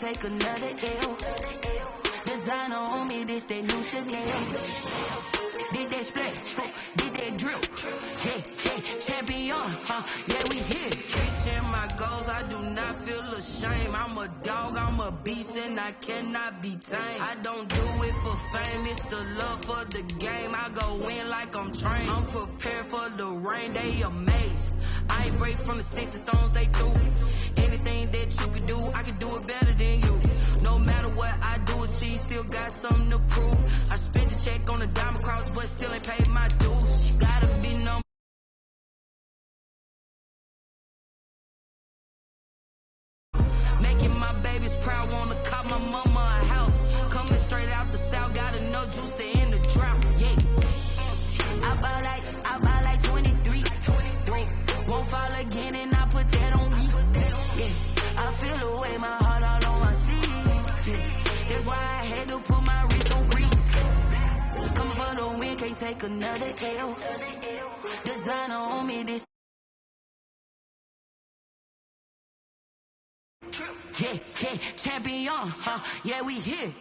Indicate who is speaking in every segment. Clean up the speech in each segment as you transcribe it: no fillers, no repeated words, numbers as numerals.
Speaker 1: take another L. Designer on me, this that new Chanel. Did that splash, did that drip. Hey, champion, yeah, we here. Reaching my goals, I do not feel ashamed. I'm a dog, I'm a beast, and I cannot be tamed. I don't do it for fame, it's the love for the game. I go in like I'm trained. I'm prepared for the rain, they amazed. I ain't break from the sticks and stones they threw. Anything that you can do, I can do it better than you. No matter what I do, achieve, still got something to prove. I spent the check on the diamond cross, but still ain't paid my dues. Gotta be number. Making my babies proud, wanna call my mama a house. Coming straight out the south, got enough juice to end the drought. Yeah, I buy like 23. Won't fall again, and I put that on me. Yeah, I feel the way, my heart all on my sleeve. Yeah, that's why I had to put my wrist on freeze. Coming for the win, can't take another L. Designer on me, this. Yeah, champion, yeah, we here.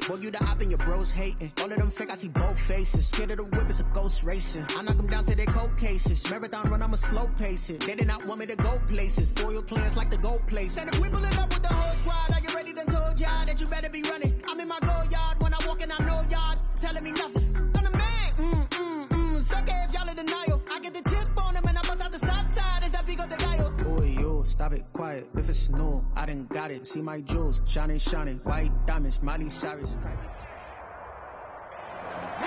Speaker 2: Boy, you the op and your bros hating. All of them fake, I see both faces. Scared of the whip, it's a ghost racing. I knock them down to their cold cases. Marathon run, I'ma slow pace it. They did not want me to go places. Foil plans like the gold place. And if we pulling up with the whole squad, are you ready? Done told y'all that you better be running. I'm in my go yard. When I walk in, I know y'all telling me nothing. I'm the man. Suck if y'all in denial. I get the chip on them and I bust out the south side. Is that big of the guy?
Speaker 3: Boy, yo, stop it, quiet. If it's new, I done got it. See my jewels, shining, white diamonds, Miley Cyrus.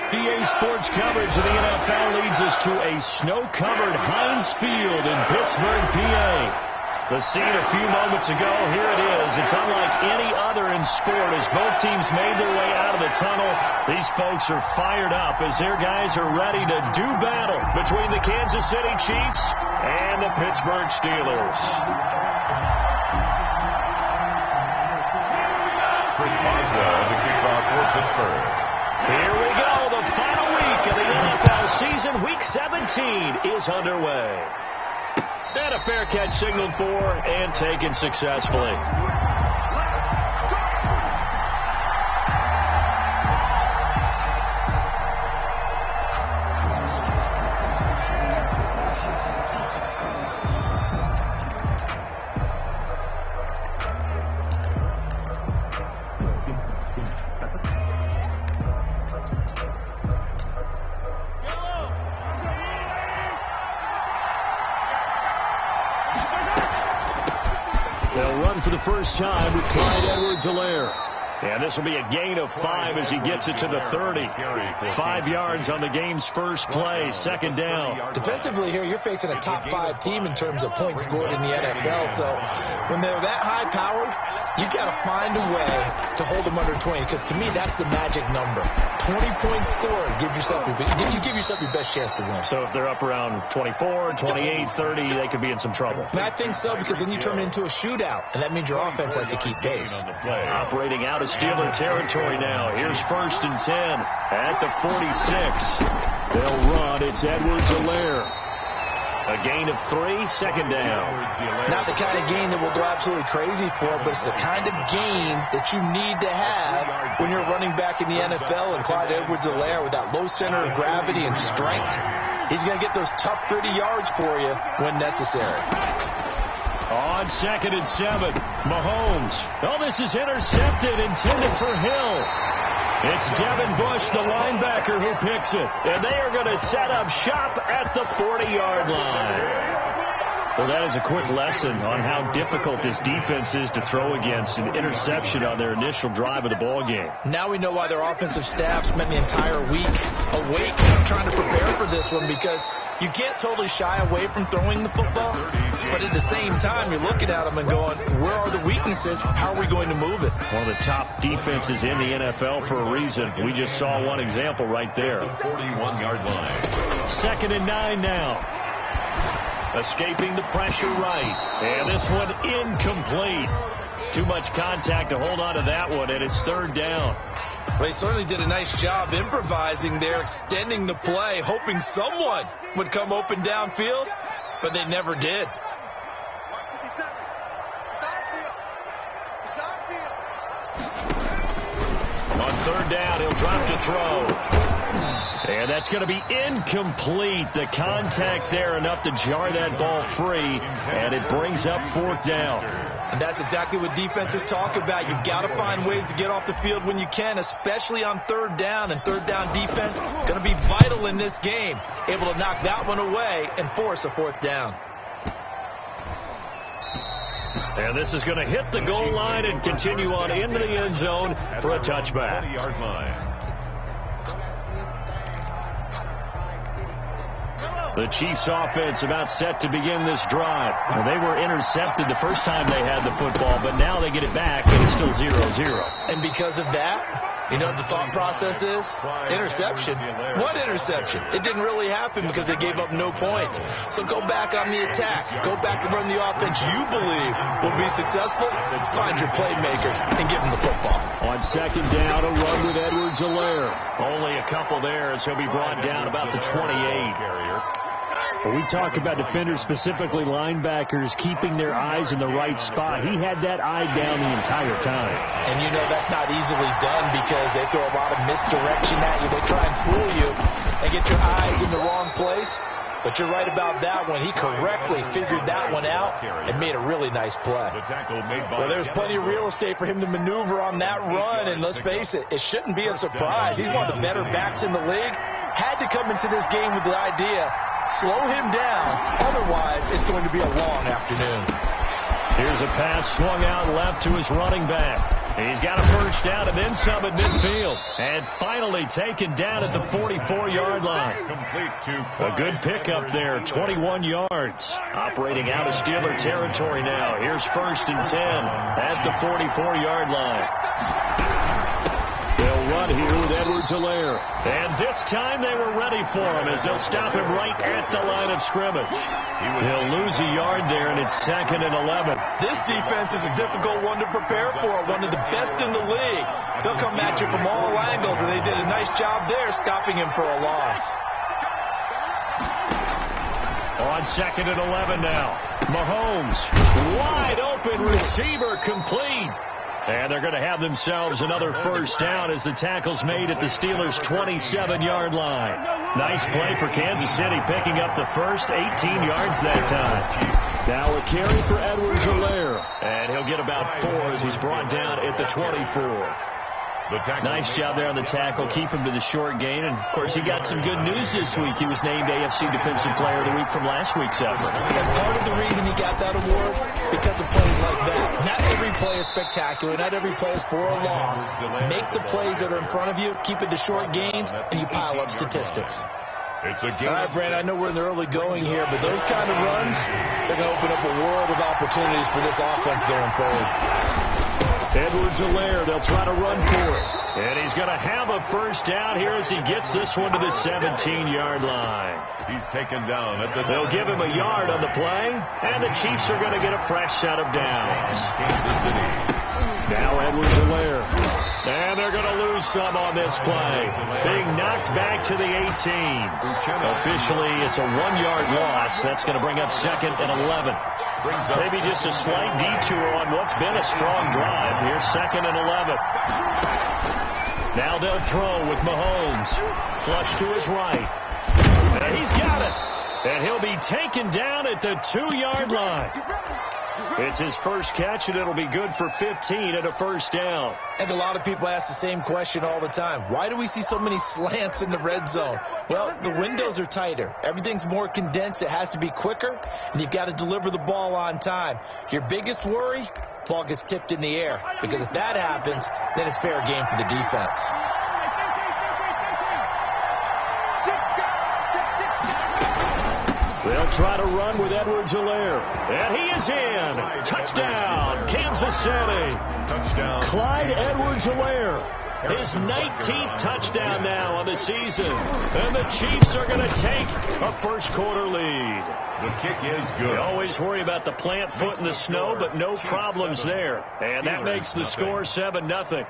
Speaker 4: EA Sports coverage of the NFL leads us to a snow-covered Heinz Field in Pittsburgh, PA. The scene a few moments ago, here it is. It's unlike any other in sport as both teams made their way out of the tunnel. These folks are fired up as their guys are ready to do battle between the Kansas City Chiefs and the Pittsburgh Steelers.
Speaker 5: Chris Boswell, the kickoff for Pittsburgh.
Speaker 4: Here we go. The final week of the NFL season, Week 17, is underway. And a fair catch signaled for and taken successfully. They'll run for the first time with Clyde Edwards-Helaire. And this will be a gain of 5 as he gets it to the 30. 5 yards on the game's first play, second down.
Speaker 6: Defensively here, you're facing a top 5 team in terms of points scored in the NFL. So when they're that high-powered, you've got to find a way to hold them under 20, because to me, that's the magic number. 20 points scored, you give yourself your best chance to win.
Speaker 4: So if they're up around 24, 28, 30, they could be in some trouble.
Speaker 6: And I think so, because then you turn it into a shootout, and that means your offense has to keep pace.
Speaker 4: Operating out of Steeler territory now. Here's 1st and 10 at the 46. They'll run. It's Edwards-Helaire. A gain of 3, second down.
Speaker 6: Not the kind of gain that will go absolutely crazy for, but it's the kind of gain that you need to have when you're running back in the NFL. And Clyde Edwards-Helaire, with that low center of gravity and strength, he's going to get those tough, gritty yards for you when necessary.
Speaker 4: On 2nd and 7, Mahomes. Oh, this is intercepted, intended for Hill. It's Devin Bush, the linebacker, who picks it. And they are going to set up shop at the 40-yard line. Well, that is a quick lesson on how difficult this defense is to throw against. An interception on their initial drive of the ball game.
Speaker 6: Now we know why their offensive staff spent the entire week awake trying to prepare for this one, because you can't totally shy away from throwing the football, but at the same time, you're looking at them and going, where are the weaknesses? How are we going to move it?
Speaker 4: One of the top defenses in the NFL for a reason. We just saw one example right there.
Speaker 5: 41-yard line.
Speaker 4: 2nd and 9 now. Escaping the pressure right. And this one incomplete. Too much contact to hold on to that one, and it's 3rd down.
Speaker 6: Well, they certainly did a nice job improvising there, extending the play, hoping someone would come open downfield, but they never did.
Speaker 4: On 3rd down, he'll drop to throw. And that's going to be incomplete. The contact there enough to jar that ball free, and it brings up 4th down.
Speaker 6: And that's exactly what defenses talk about. You've got to find ways to get off the field when you can, especially on 3rd down. And 3rd down defense going to be vital in this game, able to knock that one away and force a 4th down.
Speaker 4: And this is going to hit the goal line and continue on into the end zone for a touchback.
Speaker 5: 40-yard line.
Speaker 4: The Chiefs offense about set to begin this drive. Well, they were intercepted the first time they had the football, but now they get it back, and it's still 0-0.
Speaker 6: And because of that, you know what the thought process is? Interception. What interception? It didn't really happen because they gave up no points. So go back on the attack. Go back and run the offense you believe will be successful. Find your playmakers and give them the football.
Speaker 4: On 2nd down, a run with Edwards-Helaire. Only a couple there as he'll be brought down about the 28. When we talk about defenders, specifically linebackers, keeping their eyes in the right spot, he had that eye down the entire time.
Speaker 6: And you know that's not easily done because they throw a lot of misdirection at you. They try and fool you and get your eyes in the wrong place. But you're right about that one. He correctly figured that one out and made a really nice play. Well, there's plenty of real estate for him to maneuver on that run, and let's face it, it shouldn't be a surprise. He's one of the better backs in the league. Had to come into this game with the idea, slow him down, otherwise it's going to be a long afternoon.
Speaker 4: Here's a pass swung out left to his running back. He's got a first down and then some at midfield. And finally taken down at the 44-yard line. A good pickup there, 21 yards. Operating out of Steeler territory now. Here's 1st and 10 at the 44-yard line. They'll run here with Edwards-Helaire. And this time they were ready for him as they'll stop him right at the line of scrimmage. He'll lose a yard there, and it's 2nd and 11.
Speaker 6: This defense is a difficult one to prepare for, one of the best in the league. They'll come at you from all angles, and they did a nice job there stopping him for a loss.
Speaker 4: On 2nd and 11 now. Mahomes, wide open receiver, complete. And they're going to have themselves another first down as the tackle's made at the Steelers' 27-yard line. Nice play for Kansas City, picking up the first, 18 yards that time. Now a carry for Edwards-Helaire. And he'll get about 4 as he's brought down at the 24. Nice job there on the tackle. Keep him to the short gain. And, of course, he got some good news this week. He was named AFC Defensive Player of the Week from last week's effort.
Speaker 6: And part of the reason he got that award, because of plays like that. Not every play is spectacular. Not every play is for a loss. Make the plays that are in front of you, keep it to short gains, and you pile up statistics.
Speaker 5: It's a game.
Speaker 6: All right, Brand, I know we're in the early going here, but those kind of runs, they're going to open up a world of opportunities for this offense going forward.
Speaker 4: Edwards-Helaire, they'll try to run for it. And he's going to have a first down here as he gets this one to the 17-yard line.
Speaker 5: He's taken down at the...
Speaker 4: They'll give him a yard on the play, and the Chiefs are going to get a fresh set of downs.
Speaker 5: Kansas City.
Speaker 4: Now Edwards-Helaire. And they're going to lose some on this play. Being knocked back to the 18. Officially, it's a 1-yard loss. That's going to bring up 2nd and 11. Maybe just a slight detour on what's been a strong drive. Here's 2nd and 11. Now they'll throw with Mahomes. Flush to his right. And he's got it. And he'll be taken down at the 2-yard line. It's his first catch, and it'll be good for 15 and a first down.
Speaker 6: And a lot of people ask the same question all the time. Why do we see so many slants in the red zone? Well, the windows are tighter. Everything's more condensed. It has to be quicker, and you've got to deliver the ball on time. Your biggest worry, ball gets tipped in the air. Because if that happens, then it's fair game for the defense.
Speaker 4: They'll try to run with Edwards-Helaire. And he is in. Touchdown, Kansas City.
Speaker 5: Touchdown.
Speaker 4: Clyde Edwards-Helaire. His 19th touchdown now on the season. And the Chiefs are going to take a first-quarter lead.
Speaker 5: The kick is good.
Speaker 4: We always worry about the plant foot in the snow, but no problems there. And that makes the score 7-0.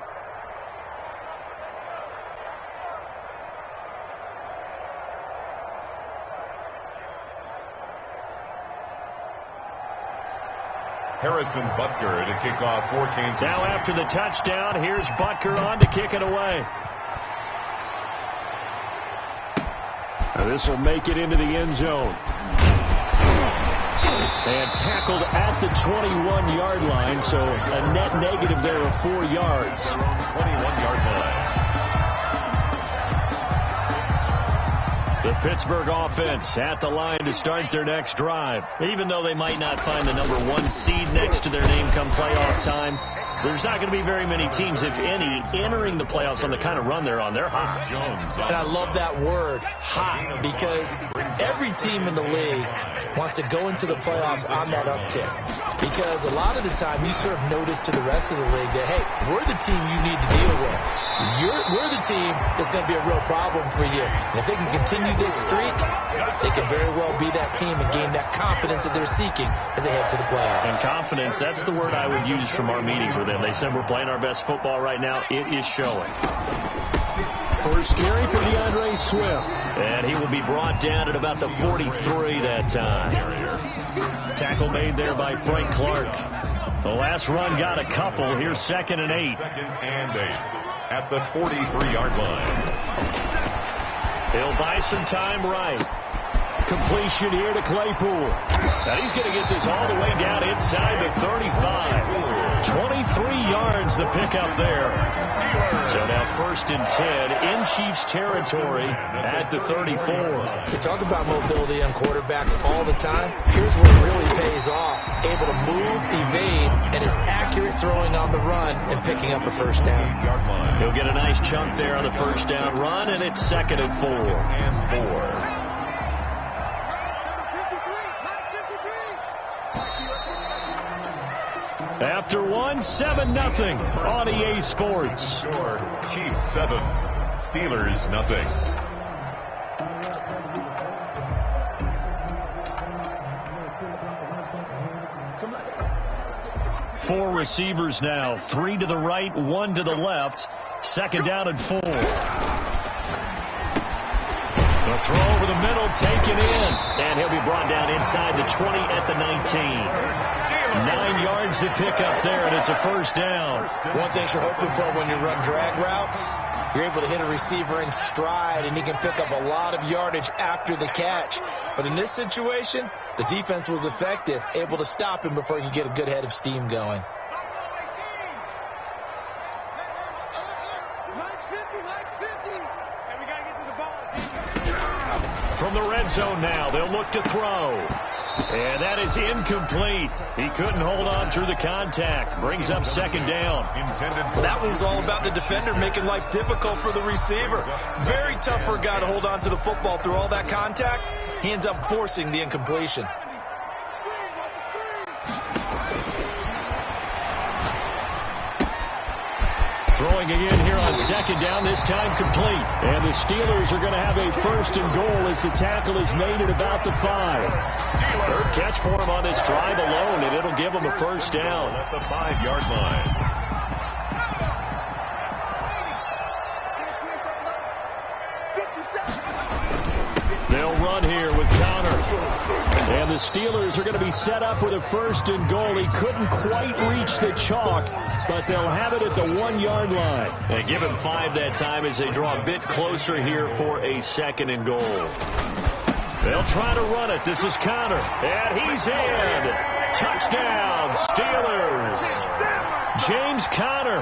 Speaker 5: Harrison Butker to kick off for Kansas.
Speaker 4: Now after the touchdown, here's Butker on to kick it away. Now this will make it into the end zone. And tackled at the 21-yard line, so a net negative there of 4 yards.
Speaker 5: 21-yard line.
Speaker 4: The Pittsburgh offense at the line to start their next drive. Even though they might not find the number 1 seed next to their name come playoff time, there's not going to be very many teams, if any, entering the playoffs on the kind of run they're on. They're hot.
Speaker 6: And I love that word, hot, because every team in the league wants to go into the playoffs on that uptick. Because a lot of the time you serve notice to the rest of the league that, hey, we're the team you need to deal with. We're the team that's going to be a real problem for you. And if they can continue this streak, they can very well be that team and gain that confidence that they're seeking as they head to the playoffs.
Speaker 4: And confidence, that's the word I would use from our meetings with them. They said we're playing our best football right now. It is showing. First carry for DeAndre Swift. And he will be brought down at about the 43 that time. Tackle made there by Frank Clark. The last run got a couple. Here's 2nd and 8.
Speaker 5: 2nd and 8 at the 43-yard line.
Speaker 4: He'll buy some time right. Completion here to Claypool. Now he's going to get this all the way down inside the 35. 23 yards the pickup there. So now 1st and 10 in Chiefs territory at the 34.
Speaker 6: We talk about mobility on quarterbacks all the time. Here's where it really pays off. Able to move, evade, and is accurate throwing on the run and picking up a first down.
Speaker 4: He'll get a nice chunk there on the first down run, and it's 2nd and 4.
Speaker 5: And 4.
Speaker 4: After 7-0 on EA Sports.
Speaker 5: Chiefs 7, Steelers nothing.
Speaker 4: Four receivers now, 3 to the right, 1 to the left. 2nd down and 4. The throw over the middle, taken in. And he'll be brought down inside the 20 at the 19. 9 yards to pick up there, and it's a first down.
Speaker 6: One thing you're hoping for when you run drag routes, you're able to hit a receiver in stride, and he can pick up a lot of yardage after the catch. But in this situation, the defense was effective, able to stop him before he could get a good head of steam going.
Speaker 4: From the red zone now, they'll look to throw. And that is incomplete. He couldn't hold on through the contact. Brings up 2nd down.
Speaker 6: That was all about the defender making life difficult for the receiver. Very tough for a guy to hold on to the football through all that contact. He ends up forcing the incompletion.
Speaker 4: Throwing again here on 2nd down, this time complete. And the Steelers are going to have a 1st and goal as the tackle is made at about the 5. 3rd catch for him on this drive alone, and it'll give him a first down.
Speaker 5: At the 5-yard line.
Speaker 4: They'll run here with Connor. And the Steelers are going to be set up with a 1st and goal. He couldn't quite reach the chalk, but they'll have it at the 1-yard line. And give him 5 that time as they draw a bit closer here for a 2nd and goal. They'll try to run it. This is Connor. And he's in. Touchdown, Steelers. James Conner,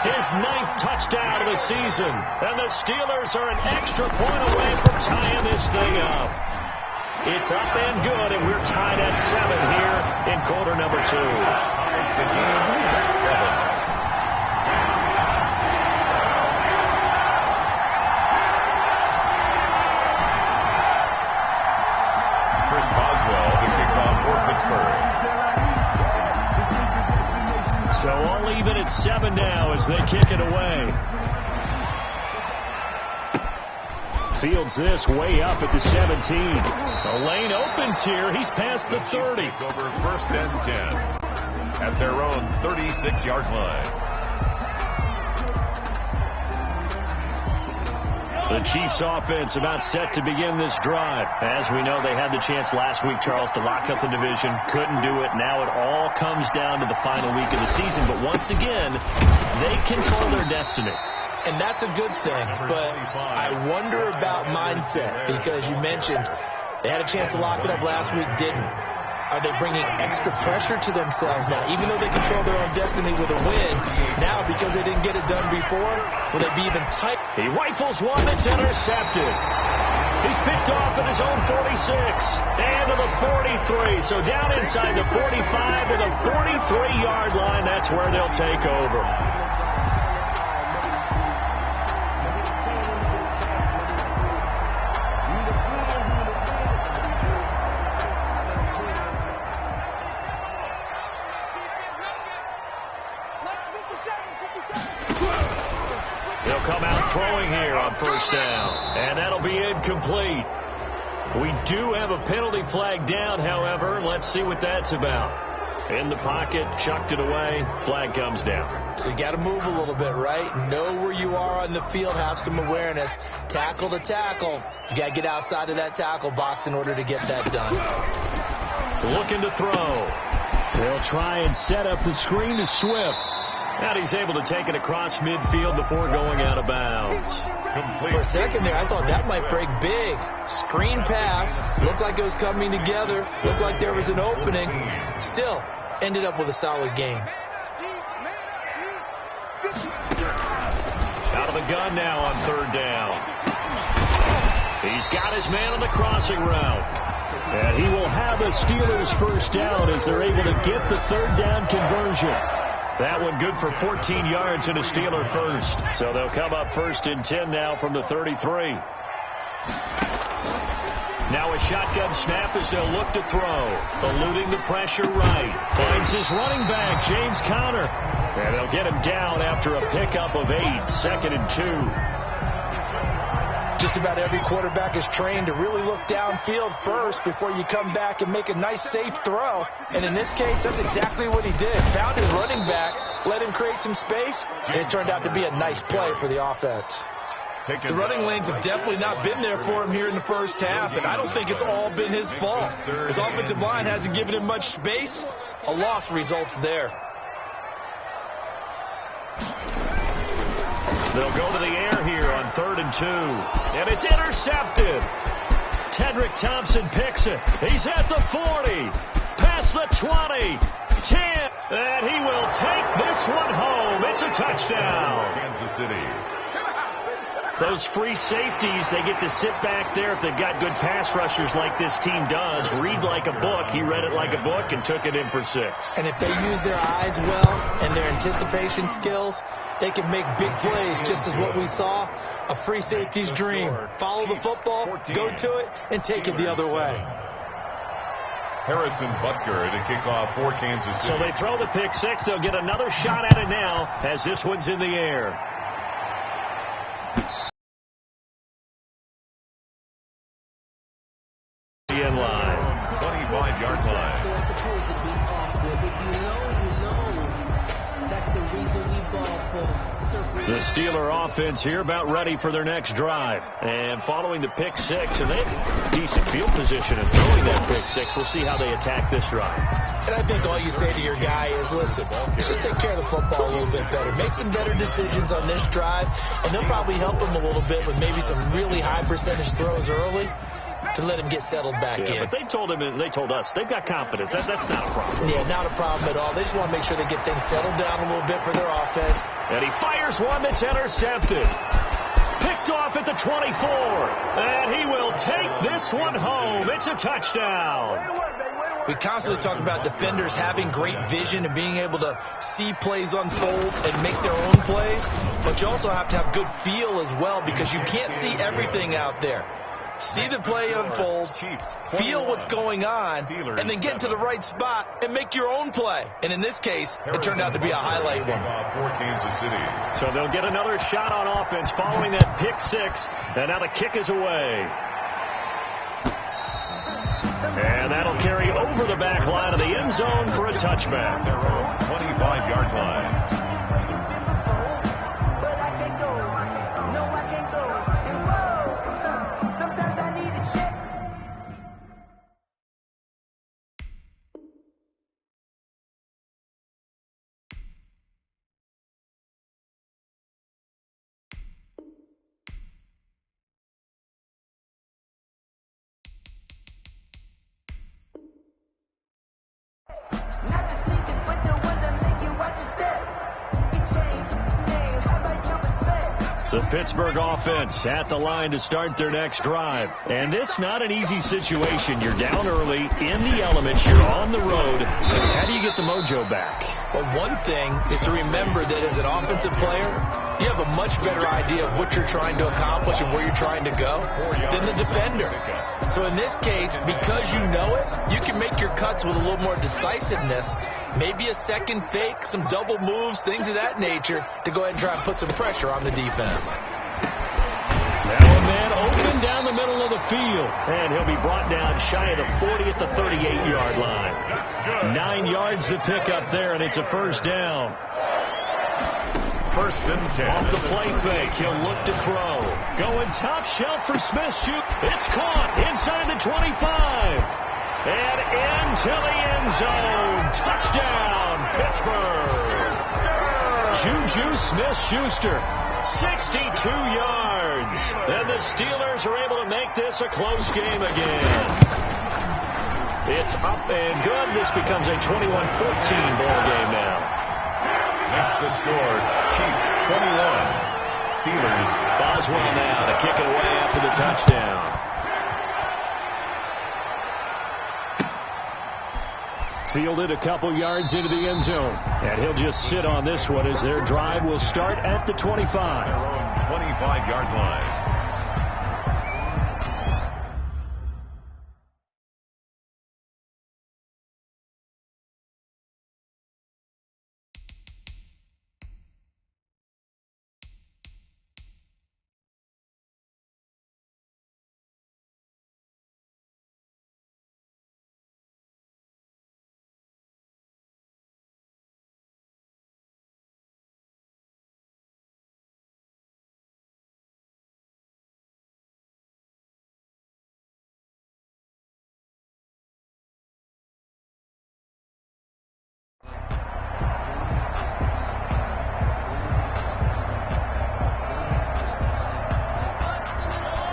Speaker 4: his 9th touchdown of the season. And the Steelers are an extra point away from tying this thing up. It's up and good, and we're tied at 7 here in quarter number 2.
Speaker 5: Ties the game at 7.
Speaker 4: So all even at 7 now as they kick it away. Fields this way up at the 17. The lane opens here. He's past the 30.
Speaker 5: Over 1st and 10 at their own 36-yard line.
Speaker 4: The Chiefs offense about set to begin this drive. As we know, they had the chance last week, Charles, to lock up the division. Couldn't do it. Now it all comes down to the final week of the season. But once again, they control their destiny.
Speaker 6: And that's a good thing. But I wonder about mindset, because you mentioned they had a chance to lock it up last week, didn't. Are they bringing extra pressure to themselves now? Even though they control their own destiny with a win, now because they didn't get it done before, will they be even tight?
Speaker 4: He rifles one that's intercepted. He's picked off at his own 46 and to the 43. So down inside the 45 to the 43-yard line. That's where they'll take over. They'll come out throwing here on 1st down, and that'll be incomplete. We do have a penalty flag down, however. Let's see what that's about. In the pocket, chucked it away, flag comes down.
Speaker 6: So you got to move a little bit, right? Know where you are on the field, have some awareness. Tackle to tackle. You got to get outside of that tackle box in order to get that done.
Speaker 4: Looking to throw. They'll try and set up the screen to Swift. And he's able to take it across midfield before going out of bounds.
Speaker 6: For a second there, I thought that might break big. Screen pass. Looked like it was coming together. Looked like there was an opening. Still, ended up with a solid game.
Speaker 4: Out of the gun now on 3rd down. He's got his man on the crossing route. And he will have a Steelers 1st down as they're able to get the 3rd down conversion. That one good for 14 yards and a Steeler 1st. So they'll come up 1st and 10 now from the 33. Now a shotgun snap as they'll look to throw. Eluding the pressure right. Finds his running back, James Conner. And they'll get him down after a pickup of 8. 2nd and 2.
Speaker 6: Just about every quarterback is trained to really look downfield first before you come back and make a nice, safe throw. And in this case, that's exactly what he did. Found his running back, let him create some space, and it turned out to be a nice play for the offense. The running lanes have definitely not been there for him here in the 1st half, and I don't think it's all been his fault. His offensive line hasn't given him much space. A loss results there.
Speaker 4: They'll go to the air here on 3rd and 2. And it's intercepted. Tedrick Thompson picks it. He's at the 40. Past the 20. 10. And he will take this one home. It's a touchdown.
Speaker 5: Kansas City.
Speaker 4: Those free safeties, they get to sit back there if they've got good pass rushers like this team does. Read like a book. He read it like a book and took it in for 6.
Speaker 6: And if they use their eyes well and their anticipation skills, they can make big plays, just as what we saw. A free safety's dream. Follow the football, go to it, and take it the other way.
Speaker 5: Harrison Butker to kick off for Kansas City.
Speaker 4: So they throw the pick 6. They'll get another shot at it now as this one's in the air. In line.
Speaker 5: 25-yard line.
Speaker 4: The Steeler offense here about ready for their next drive. And following the pick 6, and they have decent field position and throwing that pick 6. We'll see how they attack this drive.
Speaker 6: And I think all you say to your guy is, listen, just take care of the football a little bit better. Make some better decisions on this drive, and they'll probably help him a little bit with maybe some really high percentage throws early to to let him get settled back in.
Speaker 4: But they told us they've got confidence. That's not a problem.
Speaker 6: Yeah, not a problem at all. They just want to make sure they get things settled down a little bit for their offense.
Speaker 4: And he fires one that's intercepted. Picked off at the 24. And he will take this one home. It's a touchdown.
Speaker 6: We constantly talk about defenders having great vision and being able to see plays unfold and make their own plays. But you also have to have good feel as well, because you can't see everything out there. See the play unfold, feel what's going on, and then get to the right spot and make your own play. And in this case, it turned out to be a highlight one.
Speaker 4: So they'll get another shot on offense following that pick six, and now the kick is away. And that'll carry over the back line of the end zone for a touchback.
Speaker 5: Their own 25-yard line.
Speaker 4: The Pittsburgh offense at the line to start their next drive. And this not an easy situation. You're down early, in the elements, you're on the road. How do you get the mojo back?
Speaker 6: Well, one thing is to remember that as an offensive player, you have a much better idea of what you're trying to accomplish and where you're trying to go than the defender. So in this case, because you know it, you can make your cuts with a little more decisiveness. Maybe a second fake, some double moves, things of that nature, to go ahead and try and put some pressure on the defense.
Speaker 4: Now a man open down the middle of the field. And he'll be brought down shy of the 40 at the 38-yard line. 9 yards to pick up there, and it's a first down.
Speaker 5: First and 10.
Speaker 4: Off the play fake, he'll look to throw. Going top shelf for Smith. Shoot. It's caught inside the 25. And into the end zone. Touchdown, Pittsburgh. Juju Smith-Schuster, 62 yards. And the Steelers are able to make this a close game again. It's up and good. This becomes a 21-14 ball game now.
Speaker 5: That's the score. Chiefs 21. Steelers.
Speaker 4: Boswell now to kick it away after the touchdown. Fielded a couple yards into the end zone. And he'll just sit on this one as their drive will start at the 25.
Speaker 5: Their own 25-yard line.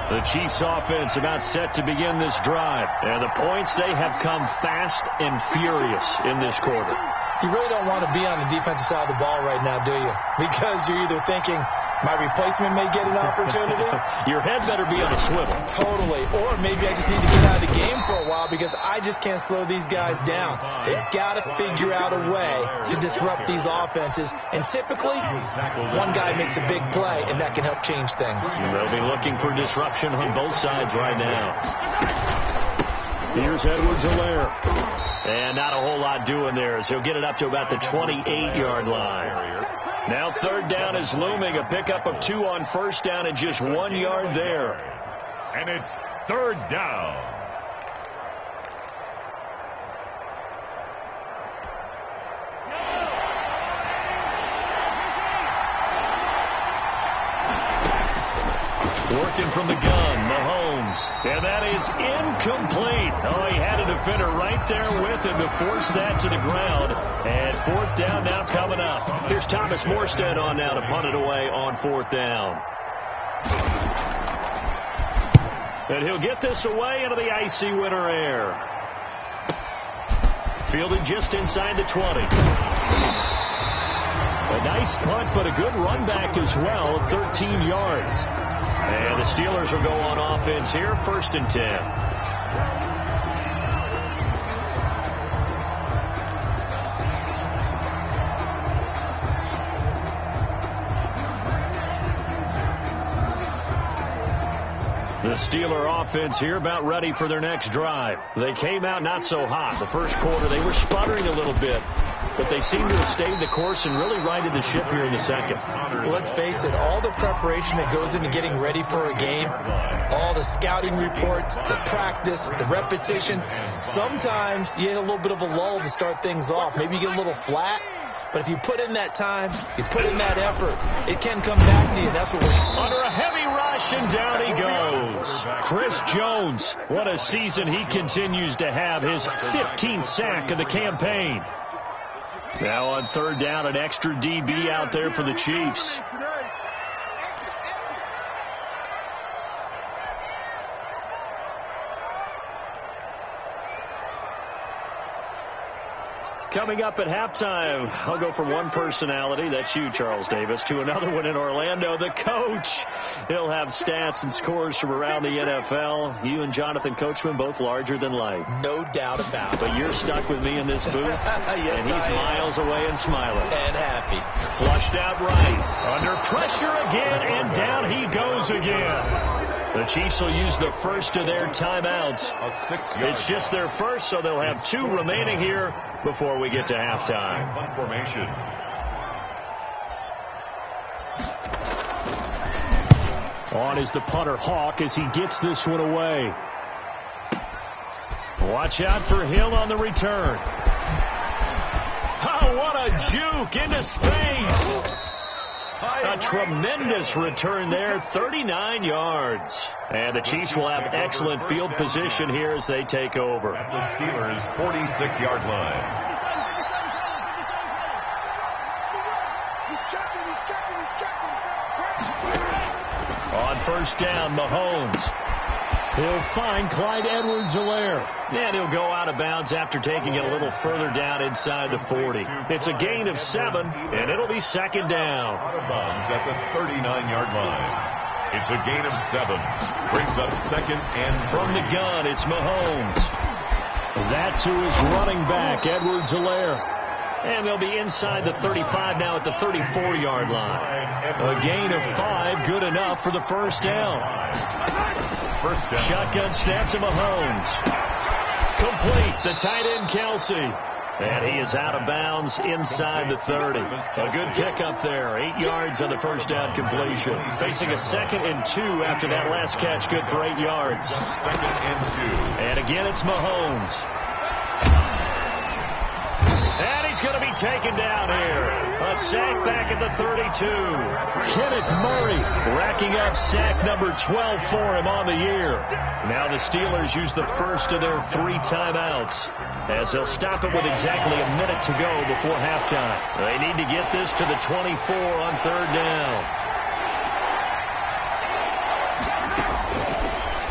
Speaker 4: The Chiefs offense about set to begin this drive. And the points, they have come fast and furious in this quarter.
Speaker 6: You really don't want to be on the defensive side of the ball right now, do you? Because you're either thinking, my replacement may get an opportunity.
Speaker 4: Your head better be on a swivel.
Speaker 6: Totally. Or maybe I just need to get out of the game for a while because I just can't slow these guys down. They've got to figure out a way to disrupt these offenses. And typically, one guy makes a big play, and that can help change things.
Speaker 4: They'll be looking for disruption on both sides right now. Here's Edwards-Helaire. And not a whole lot doing there as he'll get it up to about the 28-yard line. Now third down is looming. A pickup of 2 on first down and just 1 yard there.
Speaker 5: And it's third down.
Speaker 4: Working from the gun, Mahomes. And that is incomplete. Oh, he had a defender right there with him to force that to the ground. And fourth down now coming up. Here's Thomas Morstead on now to punt it away on fourth down. And he'll get this away into the icy winter air. Fielded just inside the 20. A nice punt, but a good run back as well, 13 yards. And the Steelers will go on offense here, 1st and 10. The Steeler offense here about ready for their next drive. They came out not so hot. The first quarter, they were sputtering a little bit, but they seem to have stayed the course and really righted the ship here in the second.
Speaker 6: Well, let's face it, all the preparation that goes into getting ready for a game, all the scouting reports, the practice, the repetition, sometimes you hit a little bit of a lull to start things off. Maybe you get a little flat. But if you put in that time, you put in that effort, it can come back to you. That's what we're
Speaker 4: under a heavy rush, and down he goes. Chris Jones, what a season he continues to have. His 15th sack of the campaign. Now on 3rd down, an extra DB out there for the Chiefs. Coming up at halftime, I'll go from one personality, that's you, Charles Davis, to another one in Orlando, the coach. He'll have stats and scores from around the NFL. You and Jonathan Coachman, both larger than life.
Speaker 6: No doubt about it.
Speaker 4: But you're stuck with me in this booth,
Speaker 6: yes,
Speaker 4: and he's miles away and smiling.
Speaker 6: And happy.
Speaker 4: Flushed out right. Under pressure again, and down he goes again. The Chiefs will use the first of their timeouts. It's just their first, so they'll have 2 remaining here before we get to halftime.
Speaker 5: Punt formation.
Speaker 4: On is the punter Hawk as he gets this one away. Watch out for Hill on the return. Oh, what a juke into space. A tremendous return there, 39 yards. And the Chiefs will have excellent field position here as they take over.
Speaker 5: At the Steelers' 46-yard line.
Speaker 4: On 1st down, Mahomes. He'll find Clyde Edwards-Helaire. And he'll go out of bounds after taking it a little further down inside the 40. It's a gain of 7, and it'll be 2nd down.
Speaker 5: Out of bounds at the 39-yard line. It's a gain of 7. Brings up 2nd and 3.
Speaker 4: From the gun, it's Mahomes. That's who is running back, Edwards-Helaire. And they'll be inside the 35 now at the 34-yard line. A gain of 5, good enough for the 1st down.
Speaker 5: First down.
Speaker 4: Shotgun snap to Mahomes. Complete. The tight end, Kelsey. And he is out of bounds inside the 30. A good kick up there. 8 yards on the 1st down completion. Facing a 2nd and 2 after that last catch. Good for 8 yards.
Speaker 5: 2nd and 2.
Speaker 4: And again, it's Mahomes. And he's going to be taken down here. A sack back at the 32. Kenneth Murray racking up sack number 12 for him on the year. Now the Steelers use the first of their 3 timeouts, as they'll stop it with exactly a minute to go before halftime. They need to get this to the 24 on 3rd down.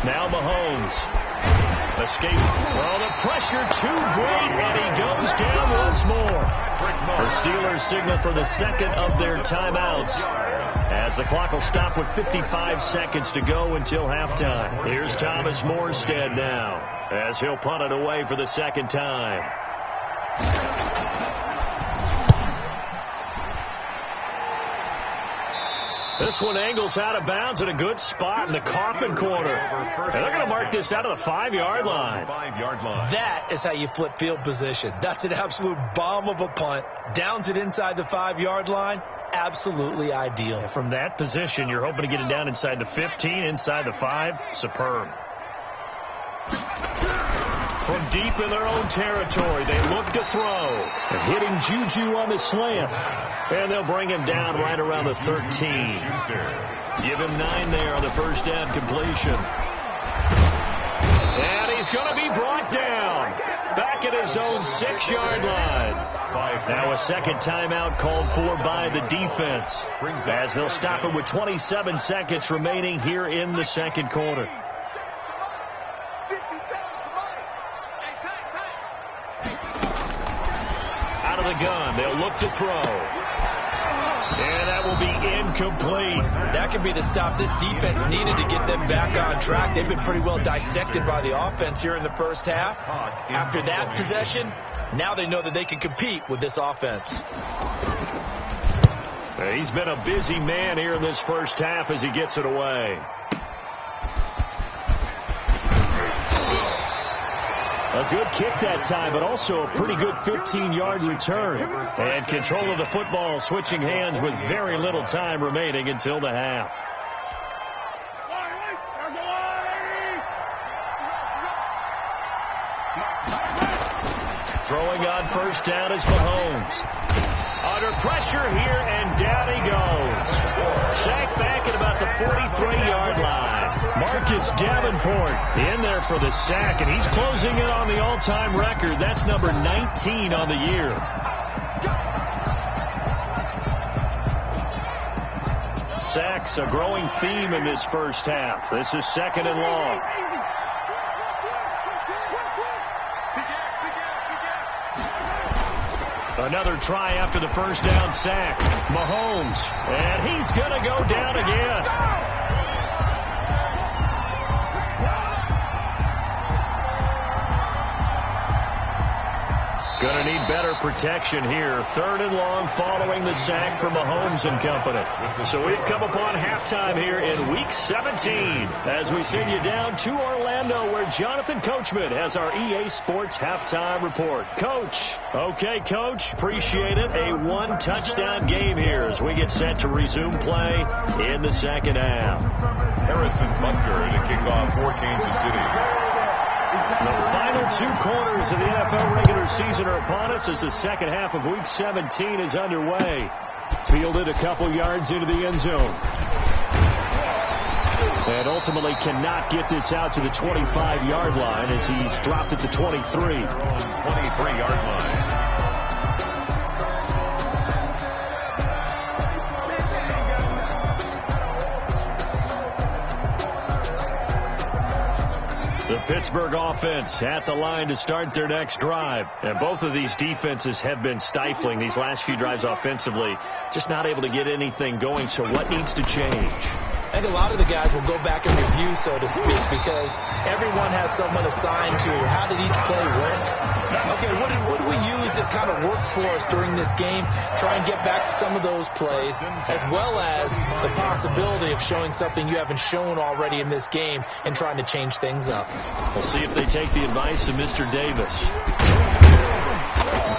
Speaker 4: Now Mahomes. Escape. Well, the pressure too great, and he goes down once more. The Steelers signal for the 2nd of their timeouts, as the clock will stop with 55 seconds to go until halftime. Here's Thomas Morstead now, as he'll punt it away for the 2nd time. This one angles out of bounds at a good spot in the coffin corner. And they're going to mark this out of the 5-yard line.
Speaker 5: 5-yard line.
Speaker 6: That is how you flip field position. That's an absolute bomb of a punt. Downs it inside the 5-yard line. Absolutely ideal.
Speaker 4: From that position, you're hoping to get it down inside the 15, inside the 5. Superb. From deep in their own territory, they look to throw. Hitting Juju on the slant. And they'll bring him down right around the 13. Give him 9 there on the 1st down completion. And he's going to be brought down. Back at his own 6-yard line. Now a 2nd timeout called for by the defense, as they'll stop it with 27 seconds remaining here in the 2nd quarter. the gun. They'll look to throw. And that will be incomplete.
Speaker 6: That could be the stop this defense needed to get them back on track. They've been pretty well dissected by the offense here in the first half. After that possession, now they know that they can compete with this offense.
Speaker 4: He's been a busy man here in this first half as he gets it away. A good kick that time, but also a pretty good 15-yard return. And control of the football switching hands with very little time remaining until the half. Throwing on first down is Mahomes. Under pressure here, and down he goes. Sacked back at about the 43-yard line. Marcus Davenport in there for the sack, and he's closing in on the all-time record. That's number 19 on the year. Sacks, a growing theme in this first half. This is second and long. Another try after the first down sack. Mahomes, and he's going to go down again. Going to need better protection here. Third and long following the sack from Mahomes and company. So we've come upon halftime here in Week 17 as we send you down to Orlando where Jonathan Coachman has our EA Sports halftime report. Coach. Okay, Coach. Appreciate it. A one-touchdown game here as we get set to resume play in the second half.
Speaker 5: Harrison Butker to kick off for Kansas City.
Speaker 4: The final two quarters of the NFL regular season are upon us as the second half of Week 17 is underway. Fielded a couple yards into the end zone. And ultimately cannot get this out to the 25-yard line as he's dropped at the 23.
Speaker 5: 23-yard line.
Speaker 4: The Pittsburgh offense at the line to start their next drive. And both of these defenses have been stifling these last few drives offensively. Just not able to get anything going. So what needs to change?
Speaker 6: I think a lot of the guys will go back and review, so to speak, because everyone has someone assigned to how did each play work. Okay, what did we use that kind of worked for us during this game? Try and get back to some of those plays, as well as the possibility of showing something you haven't shown already in this game and trying to change things up.
Speaker 4: We'll see if they take the advice of Mr. Davis.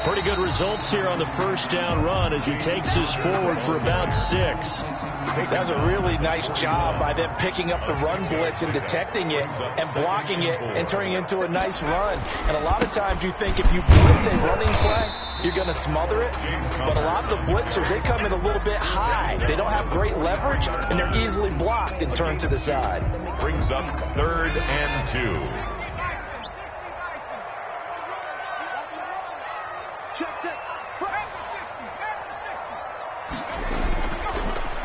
Speaker 4: Pretty good results here on the first down run as he takes us forward for about 6.
Speaker 6: That was a really nice job by them picking up the run blitz and detecting it and blocking it and turning it into a nice run. And a lot of times you think if you blitz a running play, you're going to smother it. But a lot of the blitzers, they come in a little bit high. They don't have great leverage, and they're easily blocked and turned to the side.
Speaker 5: Brings up 3rd and 2.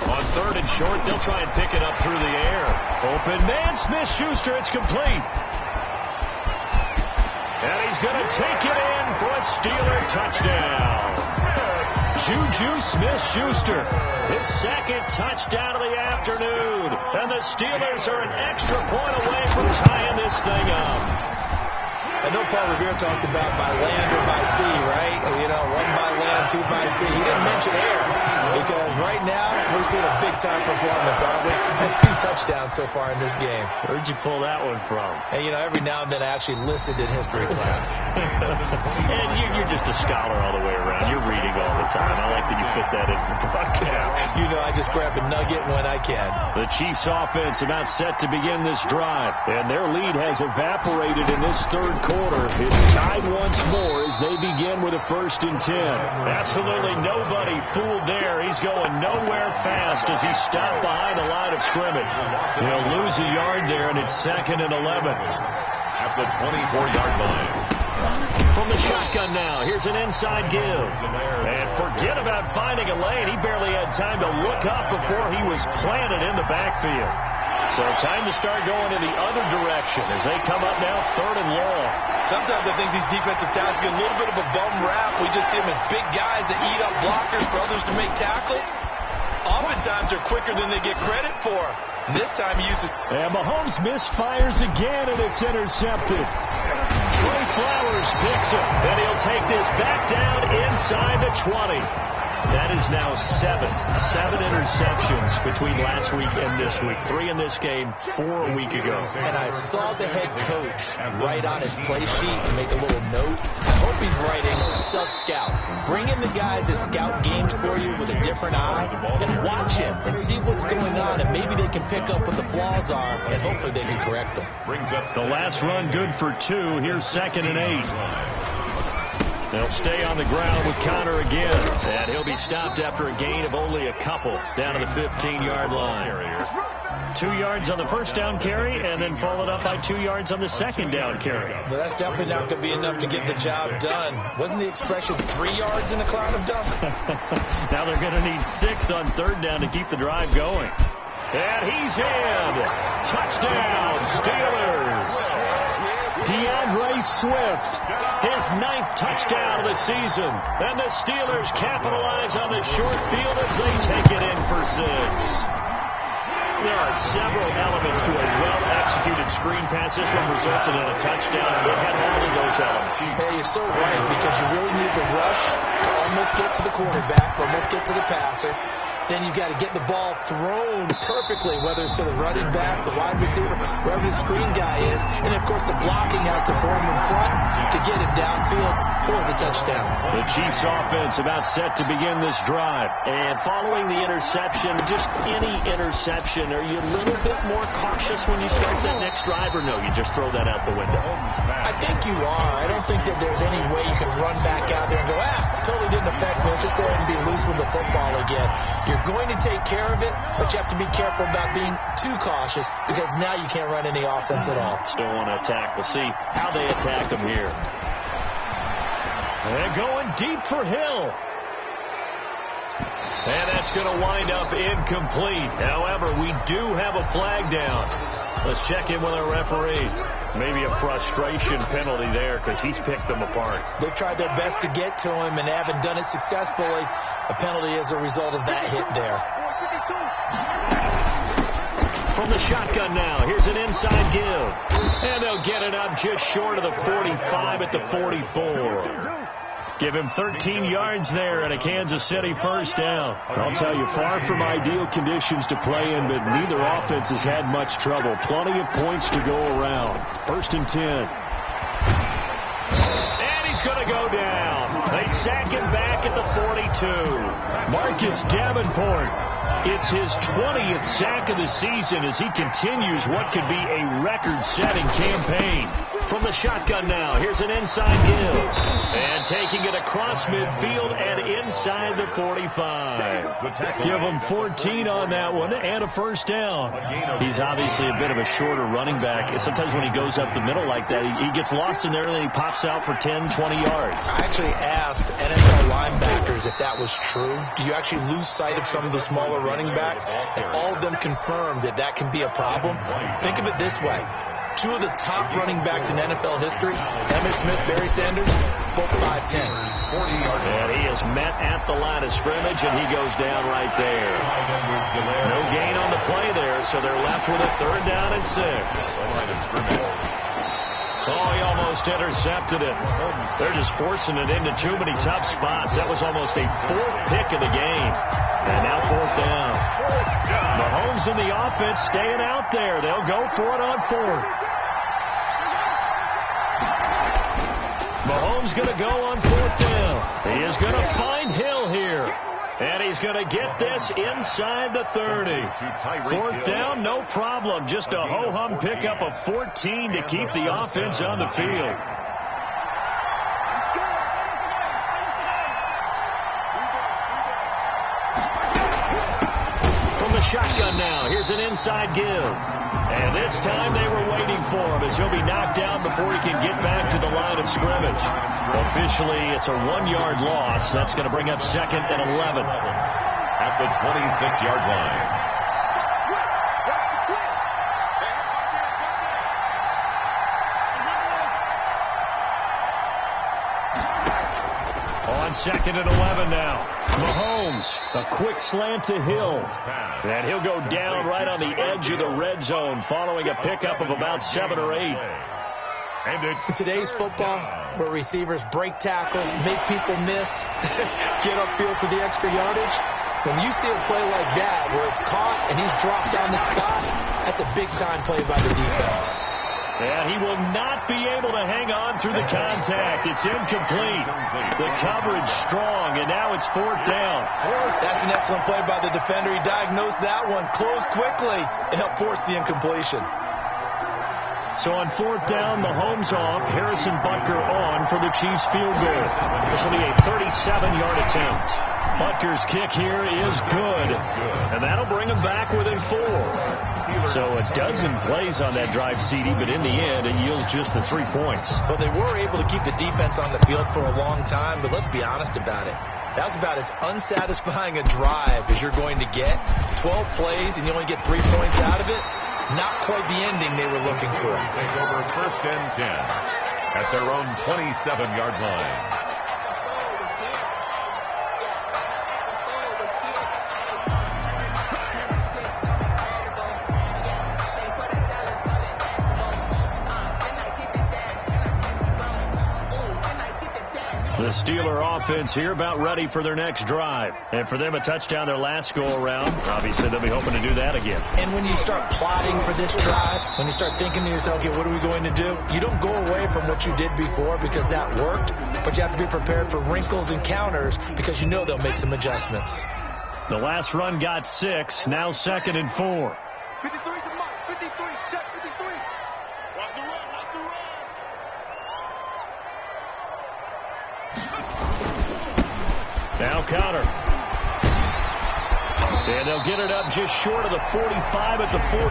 Speaker 4: On 3rd and short, they'll try and pick it up through the air. Open man, Smith-Schuster, it's complete. And he's going to take it in for a Steeler touchdown. Juju Smith-Schuster, his second touchdown of the afternoon. And the Steelers are an extra point away from tying this thing up.
Speaker 6: I know Paul Revere talked about by land or by sea, right? You know, 1 by land, 2 by sea. He didn't mention air because right now we're seeing a big-time performance, aren't we? That's 2 touchdowns so far in this game.
Speaker 4: Where'd you pull that one from?
Speaker 6: And, you know, every now and then I actually listened in history class.
Speaker 4: And you're just a scholar all the way around. You're reading all the time. I like that you fit that in the broadcast.
Speaker 6: You know, I just grab a nugget when I can.
Speaker 4: The Chiefs offense about set to begin this drive. And their lead has evaporated in this third quarter. It's tied once more as they begin with a 1st and 10. Absolutely nobody fooled there. He's going nowhere fast as he's stopped behind the line of scrimmage. He'll lose a yard there, and it's 2nd and 11.
Speaker 5: At the 24-yard line.
Speaker 4: From the shotgun now, here's an inside give. And forget about finding a lane. He barely had time to look up before he was planted in the backfield. So time to start going in the other direction as they come up now 3rd and long.
Speaker 6: Sometimes I think these defensive tackles get a little bit of a bum rap. We just see them as big guys that eat up blockers for others to make tackles. Oftentimes they're quicker than they get credit for. And this time he uses...
Speaker 4: And Mahomes misfires again, and it's intercepted. Trey Flowers picks it, and he'll take this back down inside the 20. That is now 7 interceptions between last week and this week. 3 in this game, 4 a week ago.
Speaker 6: And I saw the head coach write on his play sheet and make a little note. I hope he's writing self-scout. Bring in the guys that scout games for you with a different eye and watch him and see what's going on, and maybe they can pick up what the flaws are, and hopefully they can correct them.
Speaker 4: The last run good for 2. Here's 2nd and 8. They'll stay on the ground with Connor again, and he'll be stopped after a gain of only a couple down to the 15-yard line. 2 yards on the first down carry, and then followed up by 2 yards on the second down carry.
Speaker 6: Well, that's definitely not going to be enough to get the job done. Wasn't the expression 3 yards in a cloud of dust?
Speaker 4: Now they're going to need 6 on 3rd down to keep the drive going. And he's in. Touchdown, Steelers. DeAndre Swift, his 9th touchdown of the season. And the Steelers capitalize on the short field as they take it in for 6. There are several elements to a well-executed screen pass. This one resulted in a touchdown. It had all of those elements.
Speaker 6: Hey, you're so right, because you really need the rush to almost get to the quarterback, almost get to the passer. Then you've got to get the ball thrown perfectly, whether it's to the running back, the wide receiver, wherever the screen guy is. And, of course, the blocking has to form in front to get him downfield for the touchdown.
Speaker 4: The Chiefs offense about set to begin this drive. And following the interception, just any interception, are you a little bit more cautious when you start that next drive, or no, you just throw that out the window?
Speaker 6: I think you are. I don't think that there's any way you can run back out there and go, totally didn't affect me. Let's just go ahead and be loose with the football again. You're going to take care of it, but you have to be careful about being too cautious, because now you can't run any offense at all.
Speaker 4: Still want to attack. We'll see how they attack them here. They're going deep for Hill. And that's going to wind up incomplete. However, we do have a flag down. Let's check in with our referee. Maybe a frustration penalty there because he's picked them apart.
Speaker 6: They've tried their best to get to him and haven't done it successfully. A penalty as a result of that hit there.
Speaker 4: From the shotgun now, here's an inside give. And they'll get it up just short of the 45 at the 44. Give him 13 yards there and a Kansas City first down. I'll tell you, far from ideal conditions to play in, but neither offense has had much trouble. Plenty of points to go around. 1st and 10. And he's going to go down. They sack him back at the 42. Marcus Davenport. It's his 20th sack of the season as he continues what could be a record-setting campaign. From the shotgun now, here's an inside give. And taking it across midfield and inside the 45. Give him 14 on that one and a first down. He's obviously a bit of a shorter running back. Sometimes when he goes up the middle like that, he gets lost in there and then he pops out for 10, 20 yards.
Speaker 6: I actually asked NFL linebackers if that was true. Do you actually lose sight of some of the smaller running backs? And all of them confirmed that that can be a problem. Think of it this way. 2 of the top running backs in NFL history, Emmitt Smith, Barry Sanders, both 5'10".
Speaker 4: And he is met at the line of scrimmage, and he goes down right there. No gain on the play there, so they're left with a 3rd down and 6. Oh, he almost intercepted it. They're just forcing it into too many tough spots. That was almost a 4th pick of the game. And now 4th down. Mahomes and the offense staying out there. They'll go for it on 4th. Mahomes going to go on 4th down. He is going to find Hill here. And he's going to get this inside the 30. 4th down, no problem. Just a ho-hum pickup of 14 to keep the offense on the field. From the shotgun now, here's an inside give. And this time they were waiting for him as he'll be knocked down before he can get back to the line of scrimmage. Officially, it's a 1-yard loss. That's going to bring up 2nd and 11.
Speaker 5: At the 26-yard line.
Speaker 4: on 2nd and 11 now. Mahomes, a quick slant to Hill. And he'll go down right on the edge of the red zone following a pickup of about 7 or 8.
Speaker 5: And it's
Speaker 6: today's football where receivers break tackles, make people miss, get upfield for the extra yardage. When you see a play like that where it's caught and he's dropped on the spot, that's a big-time play by the defense.
Speaker 4: And he will not be able to hang on through the contact. It's incomplete. The coverage strong, and now it's 4th down.
Speaker 6: That's an excellent play by the defender. He diagnosed that one, closed quickly, and helped force the incompletion.
Speaker 4: So on 4th down, Mahomes off, Harrison Butker on for the Chiefs field goal. This will be a 37-yard attempt. Butker's kick here is good, and that'll bring him back within 4. So a dozen plays on that drive, CD, but in the end, it yields just the 3 points.
Speaker 6: Well, they were able to keep the defense on the field for a long time, but let's be honest about it. That was about as unsatisfying a drive as you're going to get. 12 plays, and you only get 3 points out of it. Not quite the ending they were looking for.
Speaker 5: Take over 1st and 10 at their own 27-yard line.
Speaker 4: The Steeler offense here about ready for their next drive. And for them, a touchdown their last go-around. Obviously, they'll be hoping to do that again.
Speaker 6: And when you start plotting for this drive, when you start thinking to yourself, okay, what are we going to do? You don't go away from what you did before because that worked, but you have to be prepared for wrinkles and counters because you know they'll make some adjustments.
Speaker 4: The last run got 6, now 2nd and 4.
Speaker 7: 53 to Mike, 53, check 53. Watch the run, watch the run.
Speaker 4: Now Connor. And they'll get it up just short of the 45 at the 44.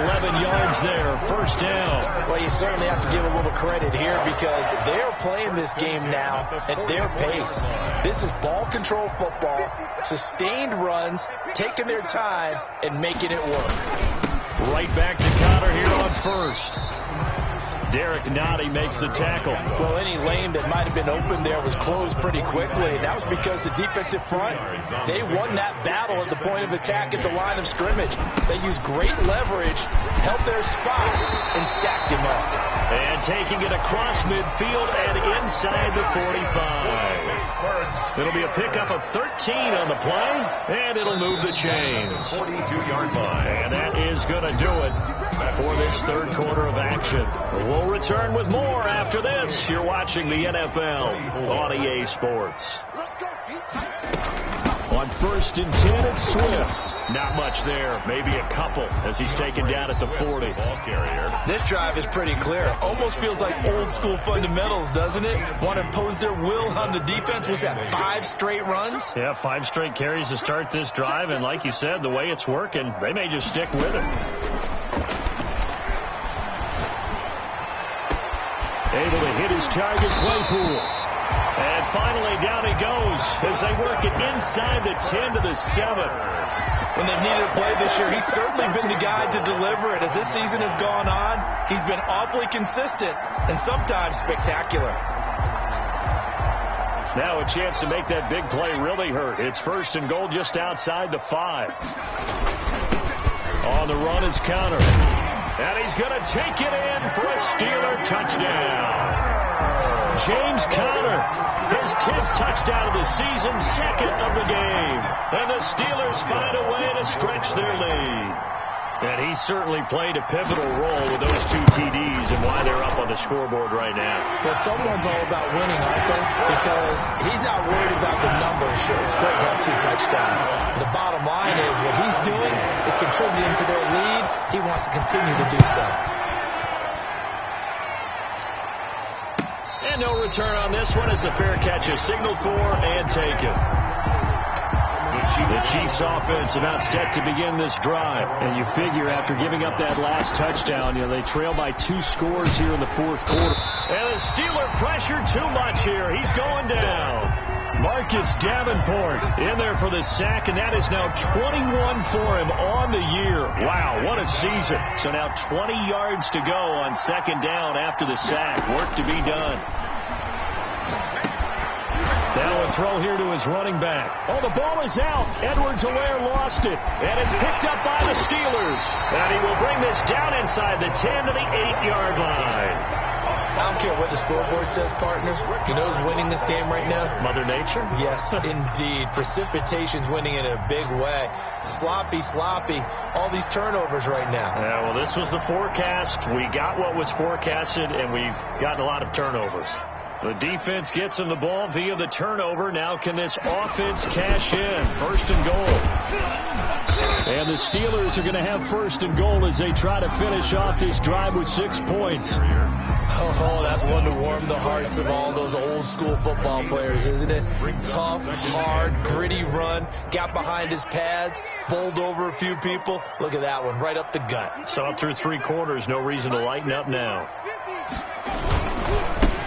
Speaker 4: 11 yards there, 1st down.
Speaker 6: Well, you certainly have to give a little credit here because they're playing this game now at their pace. This is ball control football, sustained runs, taking their time, and making it work.
Speaker 4: Right back to Connor here on 1st. Derek Nottie makes the tackle.
Speaker 6: Well, any lane that might have been open there was closed pretty quickly, and that was because the defensive front, they won that battle at the point of attack at the line of scrimmage. They used great leverage, held their spot, and stacked him up.
Speaker 4: And taking it across midfield and inside the 45. It'll be a pickup of 13 on the play, and it'll move the chains.
Speaker 5: 42-yard line.
Speaker 4: And that is going to do it for this 3rd quarter of action. We'll return with more after this. You're watching the NFL on EA Sports. On 1st and 10, it's Swift. Not much there, maybe a couple as he's taken down at the 40.
Speaker 5: Ball carrier.
Speaker 6: This drive is pretty clear. Almost feels like old school fundamentals, doesn't it? Want to impose their will on the defense. Was that 5 straight runs?
Speaker 4: Yeah, 5 straight carries to start this drive, and like you said, the way it's working, they may just stick with it. Able to hit his target, Claypool. And finally down he goes as they work it inside the 10 to the 7.
Speaker 6: When they've needed a play this year, he's certainly been the guy to deliver it. As this season has gone on, he's been awfully consistent and sometimes spectacular.
Speaker 4: Now a chance to make that big play really hurt. It's 1st and goal just outside the 5. On the run is Connor. And he's going to take it in for a Steeler touchdown. James Conner, his 10th touchdown of the season, 2nd of the game. And the Steelers find a way to stretch their lead. And he certainly played a pivotal role with those 2 TDs and why they're up on the scoreboard right now.
Speaker 6: Well, someone's all about winning, aren't they? Because he's not worried about the numbers. Sure, it's great to have 2 touchdowns. The bottom line is what he's doing is contributing to their lead. He wants to continue to do so.
Speaker 4: And no return on this one as the fair catch is signaled for and taken. The Chiefs offense about set to begin this drive. And you figure after giving up that last touchdown, they trail by 2 scores here in the 4th quarter. And the Steeler pressure too much here. He's going down. Marcus Davenport in there for the sack, and that is now 21 for him on the year. Wow, what a season. So now 20 yards to go on 2nd down after the sack. Work to be done. throw here to his running back. Oh, the ball is out. Edwards-Helaire lost it. And it's picked up by the Steelers. And he will bring this down inside the 10 to the 8-yard line.
Speaker 6: I don't care what the scoreboard says, partner. You know who's winning this game right now?
Speaker 4: Mother Nature?
Speaker 6: Yes, indeed. Precipitation's winning in a big way. Sloppy. All these turnovers right now.
Speaker 4: Yeah, well, this was the forecast. We got what was forecasted, and we've gotten a lot of turnovers. The defense gets him the ball via the turnover. Now can this offense cash in? First and goal. And the Steelers are going to have first and goal as they try to finish off this drive with 6 points.
Speaker 6: Oh, that's one to warm the hearts of all those old school football players, isn't it? Tough, hard, gritty run, got behind his pads, bowled over a few people. Look at that one, right up the gut.
Speaker 4: So up through 3 quarters, no reason to lighten up now.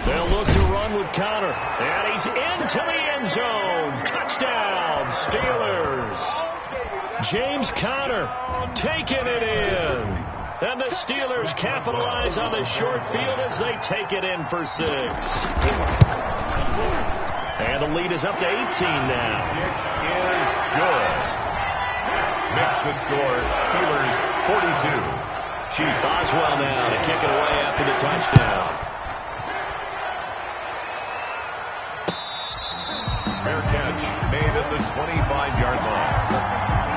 Speaker 4: They'll look to run with Connor, and he's into the end zone. Touchdown, Steelers. James Conner taking it in. And the Steelers capitalize on the short field as they take it in for 6. And the lead is up to 18 now.
Speaker 5: It is good. Makes the score Steelers 42. Chiefs.
Speaker 4: Boswell now to kick it away after the touchdown.
Speaker 5: Fair catch made at the 25-yard line.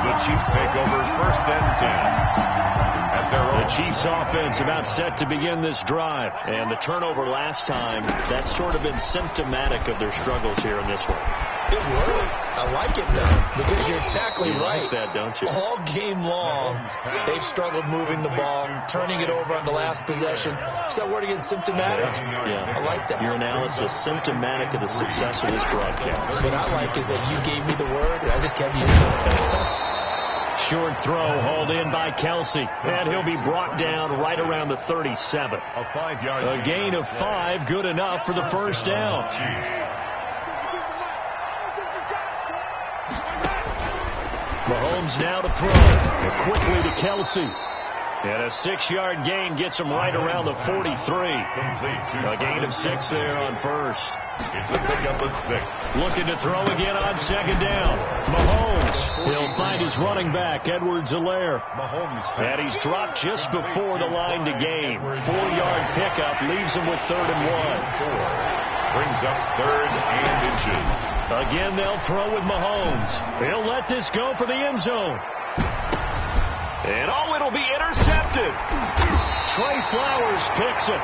Speaker 5: The Chiefs take over first and 10.
Speaker 4: The Chiefs offense about set to begin this drive. And the turnover last time, that's sort of been symptomatic of their struggles here in this one.
Speaker 6: It worked. I like it, though, because you're exactly right.
Speaker 4: Like that, don't you?
Speaker 6: All game long, they've struggled moving the ball, turning it over on the last possession. Is that word again, symptomatic?
Speaker 4: Yeah.
Speaker 6: I like that.
Speaker 4: Your analysis, symptomatic of the success of this broadcast.
Speaker 6: What I like is that you gave me the word, and I just kept using it.
Speaker 4: Short throw hauled in by Kelsey, and he'll be brought down right around the 37. A gain of 5, good enough for the first down. Mahomes now to throw, and quickly to Kelsey. And a 6-yard gain gets him right around the 43. A gain of 6 there on first.
Speaker 5: It's a pickup of 6.
Speaker 4: Looking to throw again on second down. Mahomes. He'll find his running back, Edwards-Helaire. And he's dropped just before the line to gain. 4-yard pickup leaves him with 3rd and 1.
Speaker 5: Brings up 3rd and inches.
Speaker 4: Again, they'll throw with Mahomes. He'll let this go for the end zone. And it'll be intercepted. Trey Flowers picks it.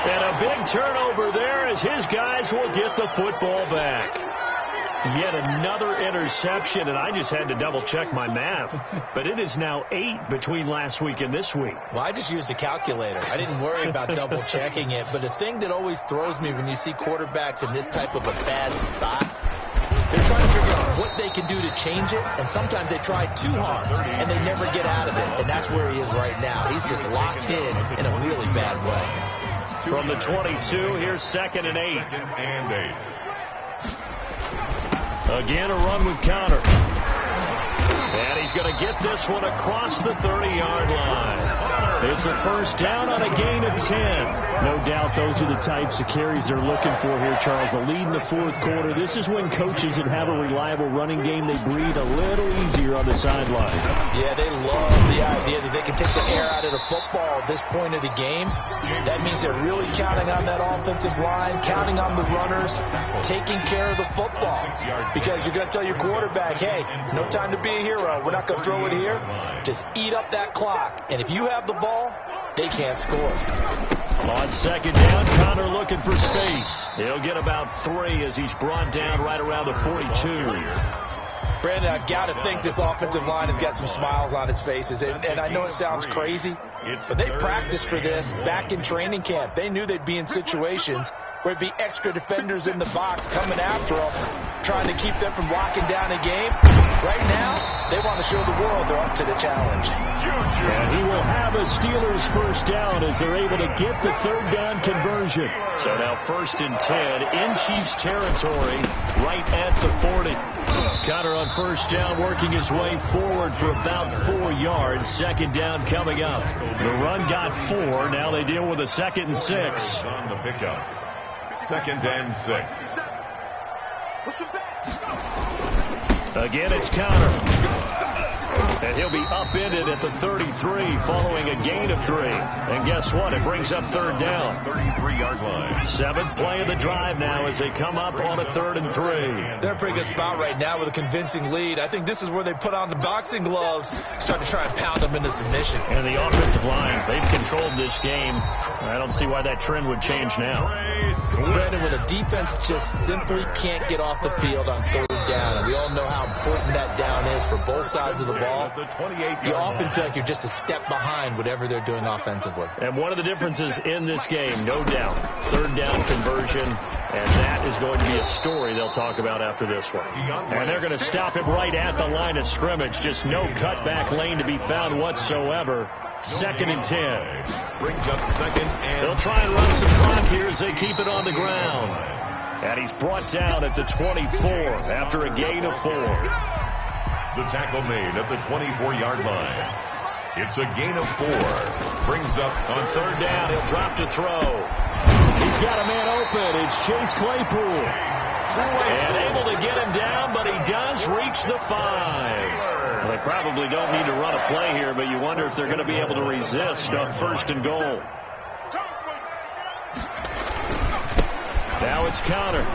Speaker 4: And a big turnover there as his guys will get the football back. Yet another interception, and I just had to double-check my math. But it is now 8 between last week and this week.
Speaker 6: Well, I just used a calculator. I didn't worry about double-checking it. But the thing that always throws me when you see quarterbacks in this type of a bad spot, they're trying to figure out what they can do to change it, and sometimes they try too hard, and they never get out of it. And that's where he is right now. He's just locked in a really bad way.
Speaker 4: From the 22, here's 2nd and 8. Again, a run with Connor. And he's going to get this one across the 30-yard line. It's a first down on a gain of 10. No doubt those are the types of carries they're looking for here, Charles. The lead in the 4th quarter. This is when coaches that have a reliable running game, they breathe a little easier on the sideline.
Speaker 6: Yeah, they love the idea that they can take the air out of the football at this point of the game. That means they're really counting on that offensive line, counting on the runners, taking care of the football. Because you're going to tell your quarterback, hey, no time to be a hero. We're not going to throw it here. Just eat up that clock. And if you have the ball, they can't score.
Speaker 4: On second down, Connor looking for space. He'll get about 3 as he's brought down right around the 42.
Speaker 6: Brandon, I've got to think this offensive line has got some smiles on its faces. And I know it sounds crazy, but they practiced for this back in training camp. They knew they'd be in situations where it'd be extra defenders in the box coming after them, trying to keep them from locking down a game. Right now, they want to show the world they're up to the challenge.
Speaker 4: And he will have a Steelers first down as they're able to get the 3rd down conversion. So now 1st and 10 in Chiefs territory right at the 40. Connor on first down working his way forward for about 4 yards. 2nd down coming up. The run got 4. Now they deal with a 2nd and 6.
Speaker 5: On the pickup. 2nd and 6.
Speaker 4: Again, it's counter. And he'll be upended at the 33 following a gain of 3. And guess what? It brings up third down.
Speaker 5: 33-yard line.
Speaker 4: Seventh play of the drive now as they come up on a 3rd and 3.
Speaker 6: They're in a pretty good spot right now with a convincing lead. I think this is where they put on the boxing gloves, start to try and pound them into submission.
Speaker 4: And the offensive line, they've controlled this game. I don't see why that trend would change now.
Speaker 6: Brandon, when a defense just simply can't get off the field on 3rd down, and we all know how important that down is for both sides of the ball, you often feel like you're just a step behind whatever they're doing offensively.
Speaker 4: And one of the differences in this game, no doubt, 3rd down conversion, and that is going to be a story they'll talk about after this one. And they're going to stop him right at the line of scrimmage. Just no cutback lane to be found whatsoever. 2nd and 10.
Speaker 5: Brings up 2nd and...
Speaker 4: They'll try and run some clock here as they keep it on the ground. And he's brought down at the 24 after a gain of 4.
Speaker 5: The tackle made at the 24-yard line. It's a gain of 4. Brings up
Speaker 4: on 3rd down. He'll drop to throw. He's got a man open. It's Chase Claypool. And able to get him down, but he does reach the 5. Well, they probably don't need to run a play here, but you wonder if they're going to be able to resist on 1st and goal. Now it's counter.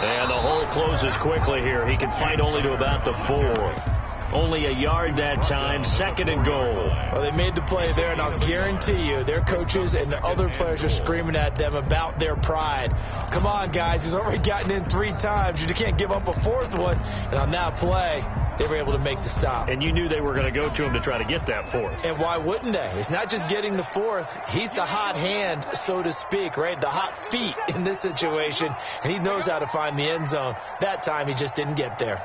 Speaker 4: And the hole closes quickly here. He can fight only to about the 4. Only a yard that time. 2nd and goal.
Speaker 6: Well, they made the play there, and I'll guarantee you their coaches and the other players are screaming at them about their pride. Come on, guys. He's already gotten in 3 times. You can't give up a 4th one. And on that play, they were able to make the stop.
Speaker 4: And you knew they were going to go to him to try to get that 4th.
Speaker 6: And why wouldn't they? It's not just getting the 4th. He's the hot hand, so to speak, right? The hot feet in this situation. And he knows how to find the end zone. That time, he just didn't get there.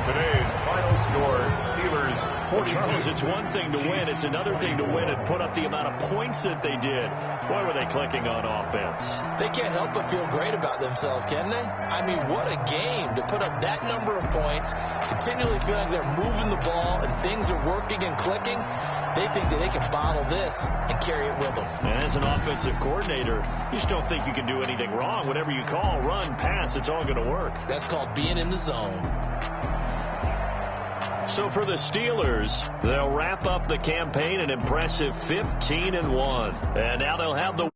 Speaker 5: Today's final score, Steelers.
Speaker 4: Charles, it's one thing to win. It's another thing to win and put up the amount of points that they did. Boy, were they clicking on offense.
Speaker 6: They can't help but feel great about themselves, can they? I mean, what a game to put up that number of points, continually feeling they're moving the ball and things are working and clicking. They think that they can bottle this and carry it with them.
Speaker 4: And as an offensive coordinator, you just don't think you can do anything wrong. Whatever you call, run, pass, it's all going to work.
Speaker 6: That's called being in the zone.
Speaker 4: So for the Steelers, they'll wrap up the campaign an impressive 15-1. And now they'll have the